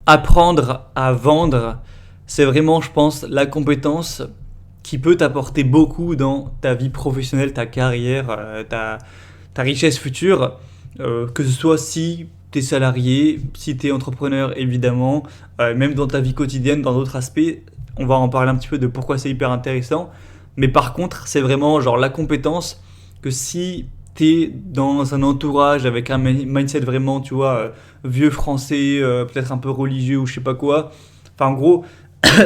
Apprendre à vendre, c'est vraiment, je pense, la compétence qui peut t'apporter beaucoup dans ta vie professionnelle, ta carrière, ta richesse future, que ce soit si tu es salarié, si tu es entrepreneur évidemment, même dans ta vie quotidienne, dans d'autres aspects. On va en parler un petit peu de pourquoi c'est hyper intéressant. Mais par contre, c'est vraiment genre la compétence que si tu es dans un entourage avec un mindset vraiment, tu vois, vieux français, peut-être un peu religieux ou je sais pas quoi. Enfin, en gros,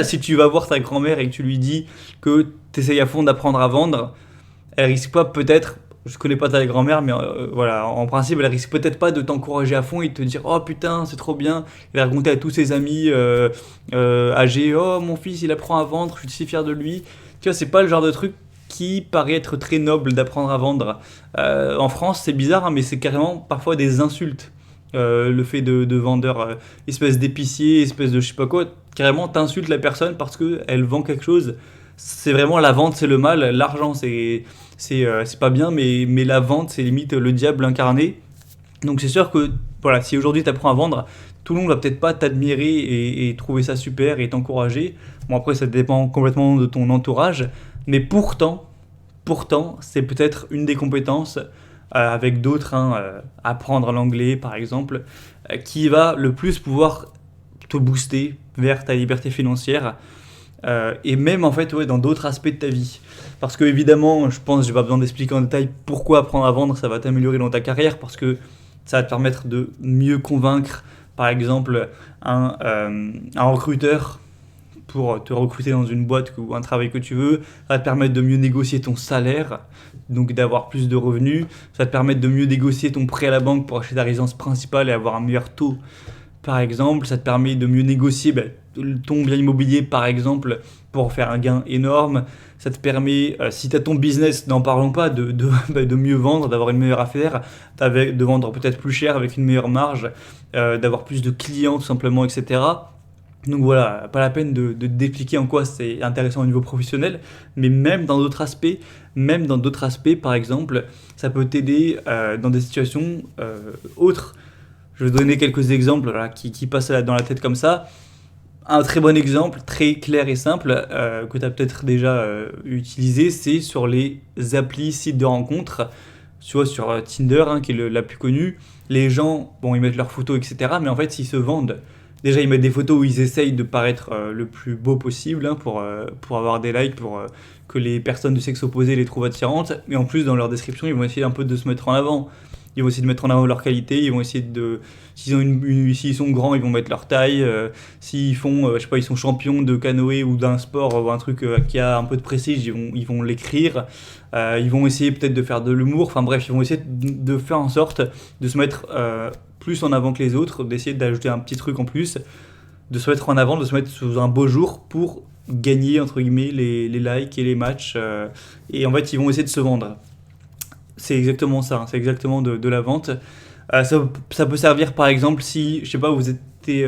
si tu vas voir ta grand-mère et que tu lui dis que tu essayes à fond d'apprendre à vendre, elle risque pas peut-être, je connais pas ta grand-mère, mais voilà, en principe, elle risque peut-être pas de t'encourager à fond et de te dire oh putain, c'est trop bien. Il a raconté à tous ses amis âgés, oh mon fils, il apprend à vendre, je suis si fier de lui. Tu vois, c'est pas le genre de truc qui paraît être très noble d'apprendre à vendre. En France, c'est bizarre, hein, mais c'est carrément parfois des insultes. Le fait de vendeur, espèce d'épicier, espèce de je sais pas quoi, carrément t'insultes la personne parce qu'elle vend quelque chose. C'est vraiment la vente, c'est le mal, l'argent, c'est pas bien, mais la vente, c'est limite le diable incarné. Donc c'est sûr que voilà, si aujourd'hui tu apprends à vendre, tout le monde va peut-être pas t'admirer et trouver ça super et t'encourager. Bon, après, ça dépend complètement de ton entourage, mais pourtant, c'est peut-être une des compétences, avec d'autres, hein, apprendre l'anglais par exemple, qui va le plus pouvoir te booster vers ta liberté financière, et même en fait ouais, dans d'autres aspects de ta vie. Parce que évidemment, je pense, j'ai pas besoin d'expliquer en détail pourquoi apprendre à vendre, ça va t'améliorer dans ta carrière, parce que ça va te permettre de mieux convaincre, par exemple, un recruteur pour te recruter dans une boîte ou un travail que tu veux. Ça va te permettre de mieux négocier ton salaire, donc d'avoir plus de revenus. Ça va te permettre de mieux négocier ton prêt à la banque pour acheter ta résidence principale et avoir un meilleur taux, par exemple. Ça te permet de mieux négocier ton bien immobilier, par exemple, pour faire un gain énorme. Ça te permet, si tu as ton business, n'en parlons pas, de mieux vendre, d'avoir une meilleure affaire, de vendre peut-être plus cher avec une meilleure marge, d'avoir plus de clients tout simplement, etc. Donc voilà, pas la peine de t'expliquer en quoi c'est intéressant au niveau professionnel, mais même dans d'autres aspects, par exemple, ça peut t'aider dans des situations autres. Je vais donner quelques exemples là, qui passent dans la tête comme ça. Un très bon exemple, très clair et simple, que tu as peut-être déjà utilisé, c'est sur les applis sites de rencontres. Tu vois, sur Tinder, hein, qui est la plus connue, les gens, bon, ils mettent leurs photos, etc., mais en fait, ils se vendent. Déjà, ils mettent des photos où ils essayent de paraître le plus beau possible, hein, pour avoir des likes, pour que les personnes de sexe opposé les trouvent attirantes. Mais en plus, dans leur description, ils vont essayer un peu de se mettre en avant. Ils vont essayer de mettre en avant leur qualité, ils vont essayer de... S'ils sont grands, ils vont mettre leur taille. S'ils font, je sais pas, ils sont champions de canoë ou d'un sport ou un truc qui a un peu de prestige, ils vont l'écrire. Ils vont essayer peut-être de faire de l'humour. Enfin bref, ils vont essayer de faire en sorte de se mettre plus en avant que les autres, d'essayer d'ajouter un petit truc en plus, de se mettre en avant, de se mettre sous un beau jour pour gagner entre guillemets les likes et les matchs. Et en fait, ils vont essayer de se vendre. C'est exactement ça, hein, c'est exactement de la vente. Ça peut servir par exemple si, je sais pas, t'es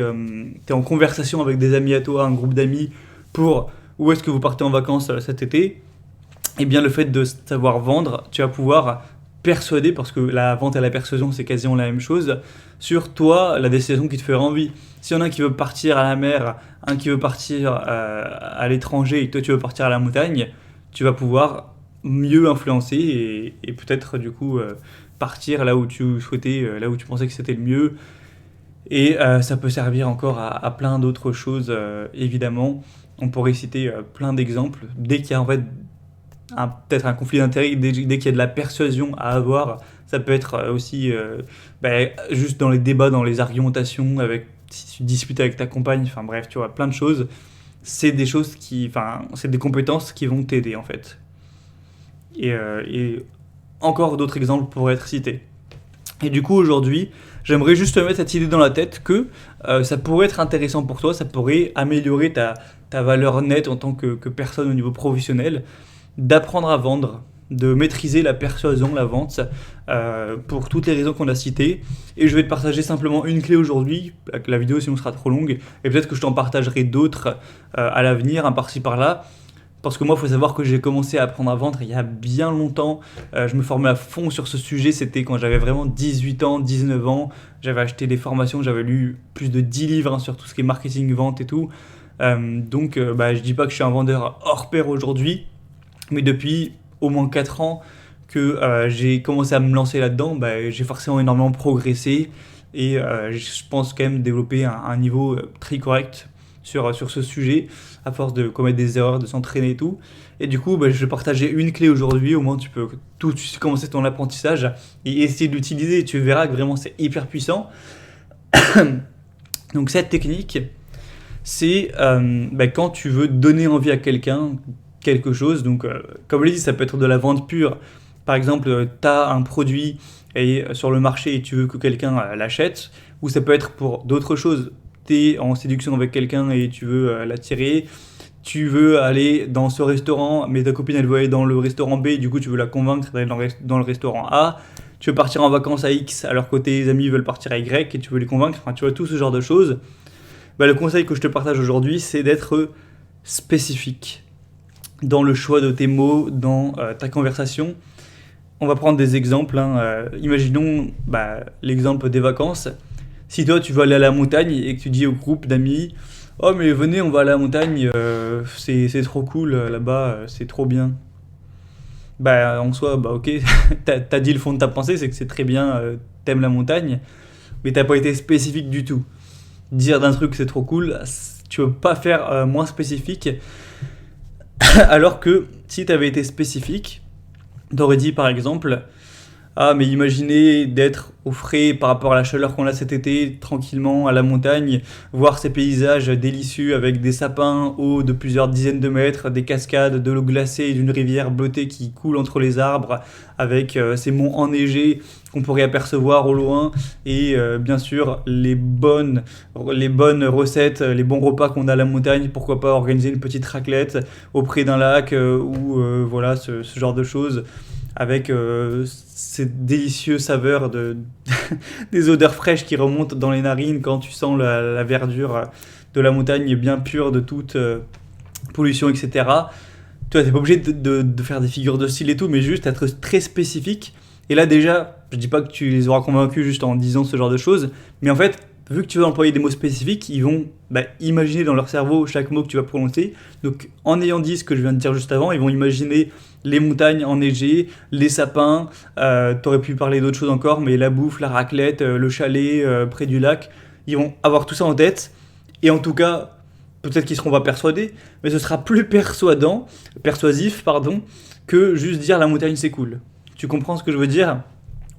en conversation avec des amis à toi, un groupe d'amis, pour où est-ce que vous partez en vacances cet été. Et bien le fait de savoir vendre, tu vas pouvoir persuader, parce que la vente et la persuasion c'est quasiment la même chose, sur toi, la destination qui te ferait envie. Si y en a un qui veut partir à la mer, un qui veut partir à l'étranger et toi tu veux partir à la montagne, tu vas pouvoir mieux influencer et peut-être du coup partir là où tu souhaitais, là où tu pensais que c'était le mieux. Et ça peut servir encore à plein d'autres choses, évidemment. On pourrait citer plein d'exemples. Dès qu'il y a en fait peut-être un conflit d'intérêts, dès qu'il y a de la persuasion à avoir, ça peut être aussi juste dans les débats, dans les argumentations, si tu discutes avec ta compagne, enfin bref, tu vois, plein de choses. C'est des choses c'est des compétences qui vont t'aider en fait. Et encore d'autres exemples pourraient être cités. Et du coup, aujourd'hui, j'aimerais juste te mettre cette idée dans la tête que ça pourrait être intéressant pour toi, ça pourrait améliorer ta valeur nette en tant que personne au niveau professionnel, d'apprendre à vendre, de maîtriser la persuasion, la vente, pour toutes les raisons qu'on a citées. Et je vais te partager simplement une clé aujourd'hui, la vidéo sinon sera trop longue, et peut-être que je t'en partagerai d'autres à l'avenir, un par-ci par-là, Parce que moi, il faut savoir que j'ai commencé à apprendre à vendre il y a bien longtemps. Je me formais à fond sur ce sujet. C'était quand j'avais vraiment 18 ans, 19 ans. J'avais acheté des formations, j'avais lu plus de 10 livres sur tout ce qui est marketing, vente et tout. Je dis pas que je suis un vendeur hors pair aujourd'hui, mais depuis au moins 4 ans que j'ai commencé à me lancer là-dedans, j'ai forcément énormément progressé et je pense quand même développer un niveau très correct sur ce sujet, à force de commettre des erreurs, de s'entraîner et tout. Et du coup, je vais partager une clé aujourd'hui, au moins tu peux tout de suite commencer ton apprentissage et essayer de l'utiliser, et tu verras que vraiment c'est hyper puissant. Donc cette technique, c'est quand tu veux donner envie à quelqu'un quelque chose. Donc comme je l'ai dit, ça peut être de la vente pure. Par exemple, tu as un produit sur le marché et tu veux que quelqu'un l'achète, ou ça peut être pour d'autres choses. Tu es en séduction avec quelqu'un et tu veux l'attirer. Tu veux aller dans ce restaurant, mais ta copine elle veut aller dans le restaurant B, du coup tu veux la convaincre d'aller dans le restaurant A. Tu veux partir en vacances à X alors que tes amis veulent partir à Y et tu veux les convaincre. Enfin, tu vois, tout ce genre de choses. Le conseil que je te partage aujourd'hui, c'est d'être spécifique dans le choix de tes mots, dans ta conversation. On va prendre des exemples. Imaginons l'exemple des vacances. Si toi, tu veux aller à la montagne et que tu dis au groupe d'amis « Oh, mais venez, on va à la montagne, c'est trop cool là-bas, c'est trop bien. » En soi, ok, t'as dit le fond de ta pensée, c'est que c'est très bien, t'aimes la montagne, mais t'as pas été spécifique du tout. Dire d'un truc c'est trop cool, tu veux pas faire moins spécifique, alors que si t'avais été spécifique, t'aurais dit par exemple ah mais imaginez d'être au frais par rapport à la chaleur qu'on a cet été, tranquillement à la montagne, voir ces paysages délicieux avec des sapins hauts de plusieurs dizaines de mètres, des cascades, de l'eau glacée et d'une rivière bleutée qui coule entre les arbres, avec ces monts enneigés qu'on pourrait apercevoir au loin, et bien sûr les bonnes recettes, les bons repas qu'on a à la montagne. Pourquoi pas organiser une petite raclette auprès d'un lac ou voilà ce genre de choses, avec ces délicieuses saveurs des odeurs fraîches qui remontent dans les narines quand tu sens la verdure de la montagne bien pure de toute pollution, etc. Tu vois, t'es pas obligé de faire des figures de style et tout, mais juste être très spécifique. Et là déjà, je dis pas que tu les auras convaincus juste en disant ce genre de choses, mais en fait, vu que tu veux employer des mots spécifiques, ils vont imaginer dans leur cerveau chaque mot que tu vas prononcer. Donc en ayant dit ce que je viens de dire juste avant, ils vont imaginer les montagnes enneigées, les sapins, t'aurais pu parler d'autres choses encore, mais la bouffe, la raclette, le chalet près du lac, ils vont avoir tout ça en tête. Et en tout cas, peut-être qu'ils seront pas persuadés, mais ce sera plus persuasif, que juste dire la montagne c'est cool. Tu comprends ce que je veux dire ?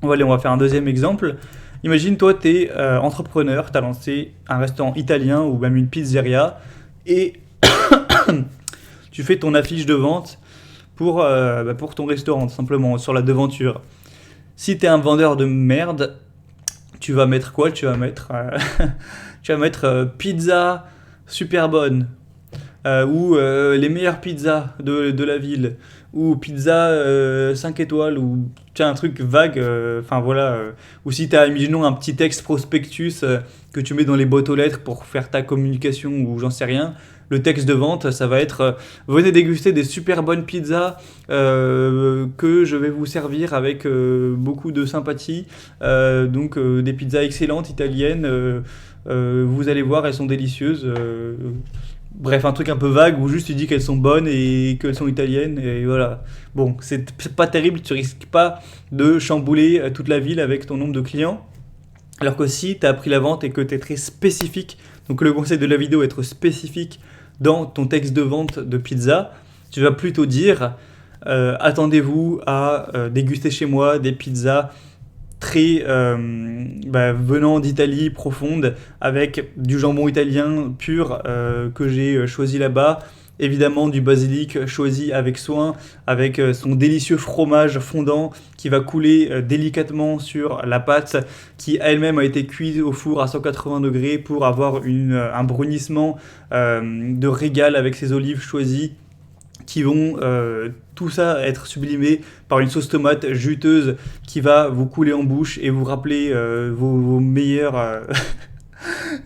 On va faire un deuxième exemple. Imagine, toi, tu es entrepreneur, tu as lancé un restaurant italien ou même une pizzeria et tu fais ton affiche de vente pour ton restaurant, tout simplement, sur la devanture. Si tu es un vendeur de merde, tu vas mettre quoi ? Tu vas mettre pizza super bonne, ou les meilleures pizzas de la ville, ou pizza 5 étoiles, ou tu as un truc vague, ou si tu as, imaginons, un petit texte prospectus que tu mets dans les boîtes aux lettres pour faire ta communication, ou j'en sais rien. Le texte de vente, ça va être venez déguster des super bonnes pizzas que je vais vous servir avec beaucoup de sympathie, des pizzas excellentes, italiennes, vous allez voir, elles sont délicieuses. Bref, un truc un peu vague où juste tu dis qu'elles sont bonnes et qu'elles sont italiennes, et voilà. Bon, c'est pas terrible, tu risques pas de chambouler toute la ville avec ton nombre de clients. Alors que si tu as appris la vente et que tu es très spécifique, donc le conseil de la vidéo est être spécifique dans ton texte de vente de pizza, tu vas plutôt dire attendez-vous à déguster chez moi des pizzas très venant d'Italie profonde, avec du jambon italien pur que j'ai choisi là-bas, évidemment du basilic choisi avec soin, avec son délicieux fromage fondant qui va couler délicatement sur la pâte qui elle-même a été cuite au four à 180 degrés pour avoir un brunissement de régal, avec ses olives choisies qui vont tout ça être sublimé par une sauce tomate juteuse qui va vous couler en bouche et vous rappeler vos meilleurs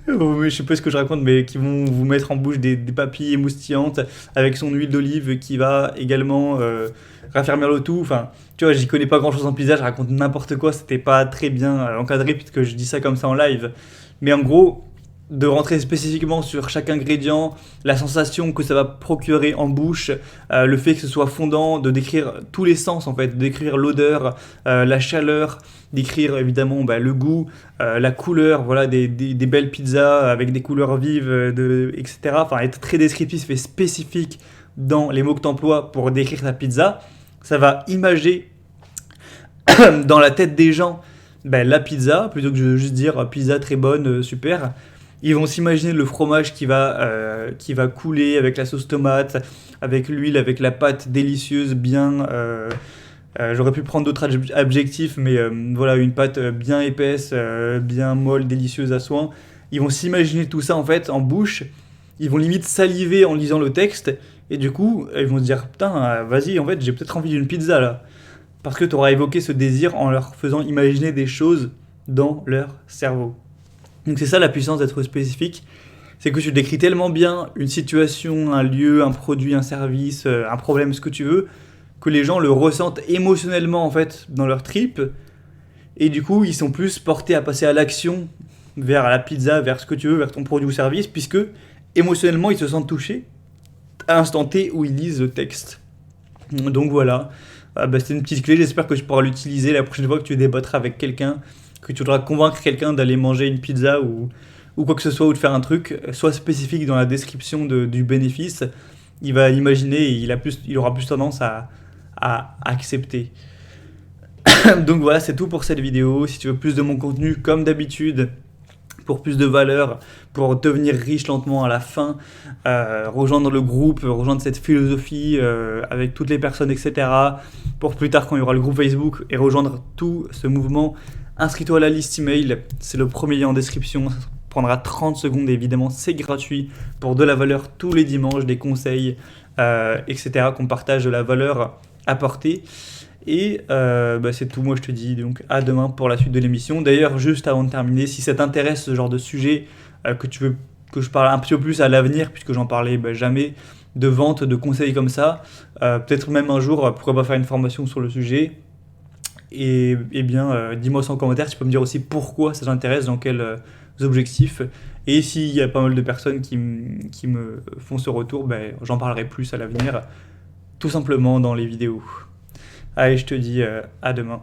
Mais je sais pas ce que je raconte, mais qui vont vous mettre en bouche des papilles émoustillantes avec son huile d'olive qui va également raffermir le tout. Enfin, tu vois, j'y connais pas grand chose en pizza, je raconte n'importe quoi, c'était pas très bien encadré puisque je dis ça comme ça en live. Mais en gros, de rentrer spécifiquement sur chaque ingrédient, la sensation que ça va procurer en bouche, le fait que ce soit fondant, de décrire tous les sens en fait, de décrire l'odeur, la chaleur, décrire évidemment le goût, la couleur, voilà, des belles pizzas avec des couleurs vives, etc. Enfin, être très descriptif et spécifique dans les mots que tu emploies pour décrire ta pizza, ça va imager dans la tête des gens la pizza, plutôt que de juste dire pizza très bonne, super. Ils vont s'imaginer le fromage qui va couler avec la sauce tomate, avec l'huile, avec la pâte délicieuse, bien. J'aurais pu prendre d'autres adjectifs, mais voilà, une pâte bien épaisse, bien molle, délicieuse à soin. Ils vont s'imaginer tout ça en fait en bouche. Ils vont limite saliver en lisant le texte. Et du coup, ils vont se dire putain, vas-y, en fait, j'ai peut-être envie d'une pizza là. Parce que tu auras évoqué ce désir en leur faisant imaginer des choses dans leur cerveau. Donc c'est ça la puissance d'être spécifique, c'est que tu décris tellement bien une situation, un lieu, un produit, un service, un problème, ce que tu veux, que les gens le ressentent émotionnellement en fait dans leur trip, et du coup ils sont plus portés à passer à l'action vers la pizza, vers ce que tu veux, vers ton produit ou service, puisque émotionnellement ils se sentent touchés à l'instant T où ils lisent le texte. Donc voilà, c'était une petite clé, j'espère que tu pourras l'utiliser la prochaine fois que tu débattras avec quelqu'un, que tu voudras convaincre quelqu'un d'aller manger une pizza ou quoi que ce soit, ou de faire un truc, soit spécifique dans la description du bénéfice, il va l'imaginer et il aura plus tendance à accepter. Donc voilà, c'est tout pour cette vidéo. Si tu veux plus de mon contenu, comme d'habitude, pour plus de valeur, pour devenir riche lentement à la fin, rejoindre le groupe, rejoindre cette philosophie avec toutes les personnes, etc. Pour plus tard quand il y aura le groupe Facebook et rejoindre tout ce mouvement, inscris-toi à la liste email, c'est le premier lien en description, ça prendra 30 secondes, évidemment c'est gratuit, pour de la valeur tous les dimanches, des conseils, etc. qu'on partage de la valeur apportée. Et c'est tout, moi je te dis donc à demain pour la suite de l'émission. D'ailleurs, juste avant de terminer, si ça t'intéresse ce genre de sujet, que tu veux que je parle un petit peu plus à l'avenir, puisque j'en parlais jamais, de vente, de conseils comme ça, peut-être même un jour, pourquoi pas faire une formation sur le sujet. Et bien, dis-moi ça en commentaire, tu peux me dire aussi pourquoi ça t'intéresse, dans quels objectifs. Et s'il y a pas mal de personnes qui me font ce retour, j'en parlerai plus à l'avenir, tout simplement dans les vidéos. Allez, je te dis à demain.